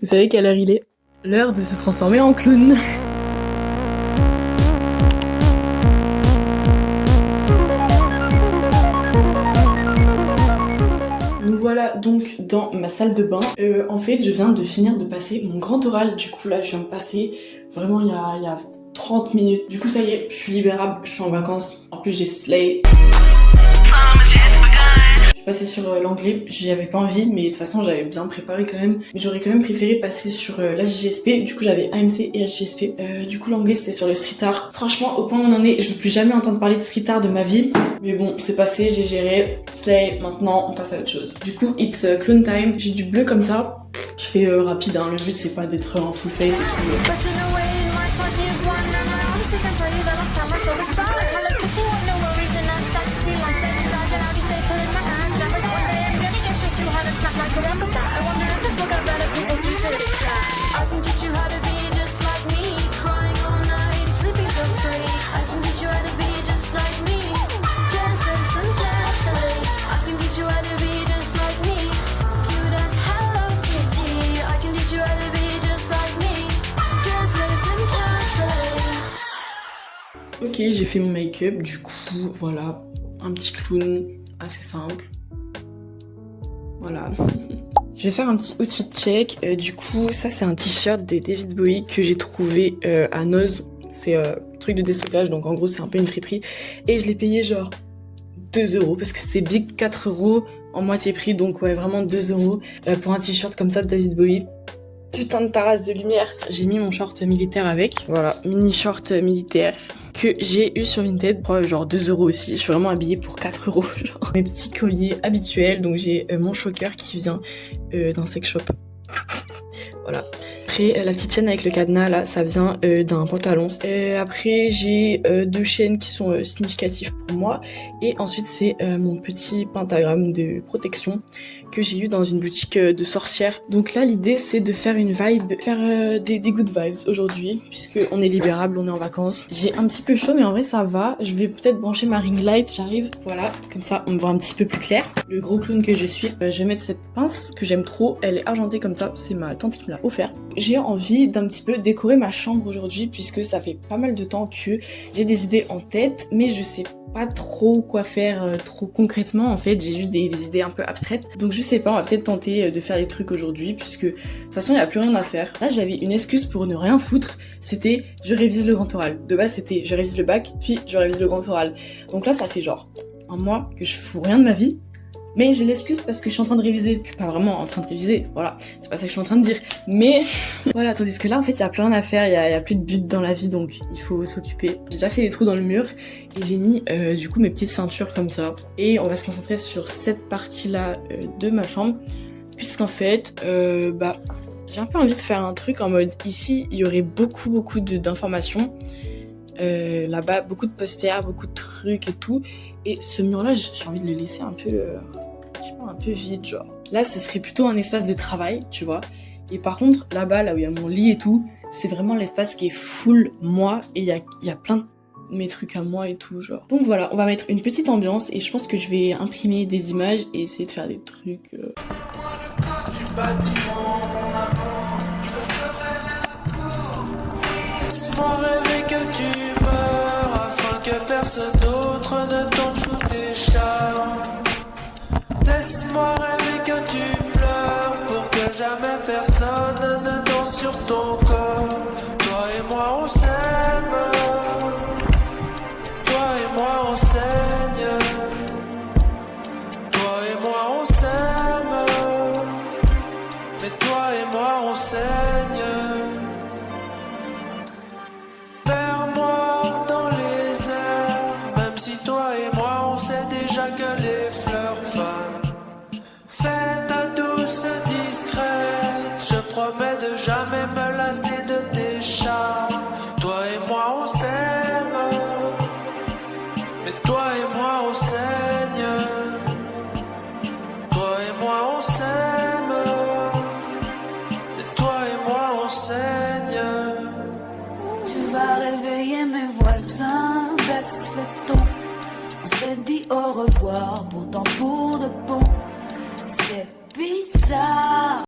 Vous savez quelle heure il est? L'heure de se transformer en clown. Nous voilà donc dans ma salle de bain. En fait, je viens de finir de passer mon grand oral. Du coup, là, je viens de passer vraiment il y a 30 minutes. Du coup, ça y est, je suis libérable, je suis en vacances. En plus, j'ai slay. Je suis passée sur l'anglais, j'y avais pas envie, mais de toute façon j'avais bien préparé quand même. Mais j'aurais quand même préféré passer sur la JGSP, du coup j'avais AMC et HGSP. Du coup l'anglais c'était sur le street art. Franchement, au point où on en est, je veux plus jamais entendre parler de street art de ma vie. Mais bon, c'est passé, j'ai géré, slay, maintenant on passe à autre chose. Du coup, it's clown time, j'ai du bleu comme ça. Je fais rapide, hein. Le but c'est pas d'être en full face et tout. Ok, j'ai fait mon make-up, du coup, voilà, un petit clown assez simple. Voilà. Je vais faire un petit outfit check. Du coup, ça c'est un t-shirt de David Bowie que j'ai trouvé à Noz. C'est truc de déstockage, donc en gros c'est un peu une friperie. Et je l'ai payé genre 2 € parce que c'était big 4 € en moitié prix. Donc ouais, vraiment 2 € pour un t-shirt comme ça de David Bowie. Putain de tarasse de lumière. J'ai mis mon short militaire avec. Voilà, mini short militaire que j'ai eu sur Vinted. Genre 2 € aussi. Je suis vraiment habillée pour 4 €. Genre. Mes petits colliers habituels. Donc j'ai mon choker qui vient d'un sex shop. Voilà. Après, la petite chaîne avec le cadenas, là, ça vient d'un pantalon. Après, j'ai 2 chaînes qui sont significatives pour moi. Et ensuite, c'est mon petit pentagramme de protection que j'ai eu dans une boutique de sorcières. Donc là, l'idée, c'est de faire une vibe, faire des good vibes aujourd'hui, puisque on est libérable, on est en vacances. J'ai un petit peu chaud, mais en vrai, ça va. Je vais peut-être brancher ma ring light, j'arrive. Voilà, comme ça, on me voit un petit peu plus clair. Le gros clown que je suis, je vais mettre cette pince que j'aime trop. Elle est argentée comme ça, c'est ma tante qui me l'a offert. J'ai envie d'un petit peu décorer ma chambre aujourd'hui, puisque ça fait pas mal de temps que j'ai des idées en tête, mais je sais pas trop quoi faire trop concrètement. En fait, j'ai juste des idées un peu abstraites, donc je sais pas, on va peut-être tenter de faire des trucs aujourd'hui, puisque de toute façon il n'y a plus rien à faire. Là j'avais une excuse pour ne rien foutre, c'était je révise le grand oral. De base c'était je révise le bac, puis je révise le grand oral. Donc là ça fait genre un mois que je fous rien de ma vie, mais j'ai l'excuse parce que je suis en train de réviser. Je suis pas vraiment en train de réviser, voilà, c'est pas ça que je suis en train de dire. Mais voilà, tandis que là en fait il y a plus rien à faire, il y a plus de but dans la vie, donc il faut s'occuper. J'ai déjà fait des trous dans le mur et j'ai mis du coup mes petites ceintures comme ça. Et on va se concentrer sur cette partie là de ma chambre, puisqu'en fait j'ai un peu envie de faire un truc en mode ici il y aurait beaucoup d'informations. Là-bas, beaucoup de posters, beaucoup de trucs et tout. Et ce mur-là, j'ai envie de le laisser un peu, je sais pas, un peu vide, genre. Là, ce serait plutôt un espace de travail, tu vois. Et par contre, là-bas, là où il y a mon lit et tout, c'est vraiment l'espace qui est full moi. Et il y a plein de mes trucs à moi et tout, genre. Donc voilà, on va mettre une petite ambiance et je pense que je vais imprimer des images et essayer de faire des trucs. Personne d'autre ne tombe sous tes charmes. Laisse-moi rêver que tu pleures pour que jamais personne ne danse sur ton corps. Toi et moi on s'aime, toi et moi on saigne, toi et moi on s'aime, mais toi et moi on saigne. Que les fleurs fanent. Fais ta douce discrète. Je promets de jamais me lasser de tes charmes. Toi et moi on s'aime, mais toi et moi on saigne. Toi et moi on s'aime, mais toi et moi on saigne. Tu vas réveiller mes voisins, baisse le ton. On s'est dit au revoir, pourtant pour de bon, c'est bizarre.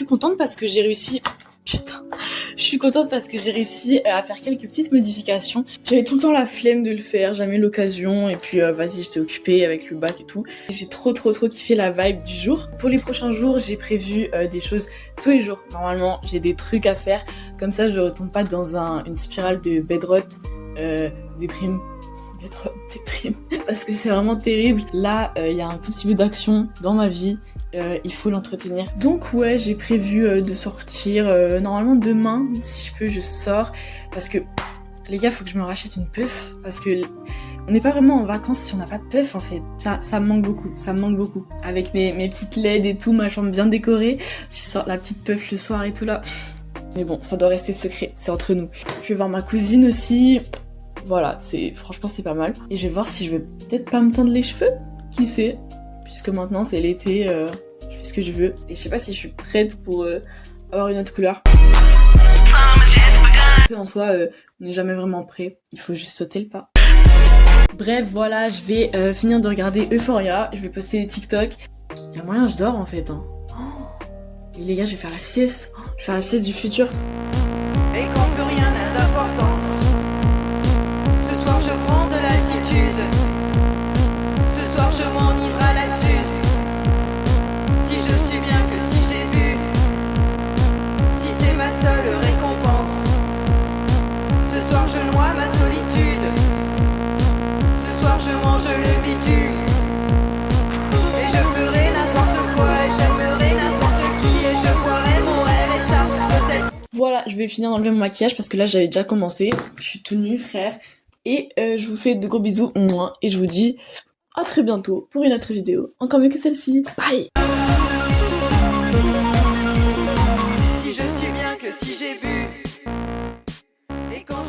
contente parce que j'ai réussi... Putain, je suis contente parce que j'ai réussi à faire quelques petites modifications. J'avais tout le temps la flemme de le faire, jamais l'occasion, et puis vas-y, j'étais occupée avec le bac et tout. J'ai trop kiffé la vibe du jour. Pour les prochains jours, j'ai prévu des choses tous les jours. Normalement, j'ai des trucs à faire, comme ça je retombe pas dans une spirale de bedrot, déprime. Parce que c'est vraiment terrible. Là, il y a un tout petit peu d'action dans ma vie. Il faut l'entretenir. Donc ouais, j'ai prévu de sortir normalement demain, si je peux je sors, parce que les gars, faut que je me rachète une puff, parce que on n'est pas vraiment en vacances si on n'a pas de puff en fait. Ça me manque beaucoup, avec mes petites LED et tout, ma chambre bien décorée, tu sors la petite puff le soir et tout là. Mais bon, ça doit rester secret, c'est entre nous. Je vais voir ma cousine aussi. Voilà, franchement c'est pas mal. Et je vais voir si je vais peut-être pas me teindre les cheveux, qui sait, puisque maintenant c'est l'été, je fais ce que je veux. Et je sais pas si je suis prête pour avoir une autre couleur. En soi, on n'est jamais vraiment prêt, il faut juste sauter le pas. Bref, voilà, je vais finir de regarder Euphoria, je vais poster des TikTok. Il y a moyen, je dors en fait. Hein. Et les gars, je vais faire la sieste. Je vais faire la sieste du futur. Et quand plus rien n'a d'importance, ce soir je prends de l'altitude. Ce soir je m'enivre à la suze. Si je suis bien que si j'ai bu, si c'est ma seule récompense. Ce soir je noie ma solitude. Ce soir je mange le bitume. Et je ferai n'importe quoi et j'aimerai n'importe qui et je boirai mon RSA peut-être. Voilà, je vais finir d'enlever mon maquillage parce que là j'avais déjà commencé. Je suis tout nue, frère. Et je vous fais de gros bisous, et je vous dis à très bientôt pour une autre vidéo, encore mieux que celle-ci. Bye. Si je suis bien que si j'ai bu, et quand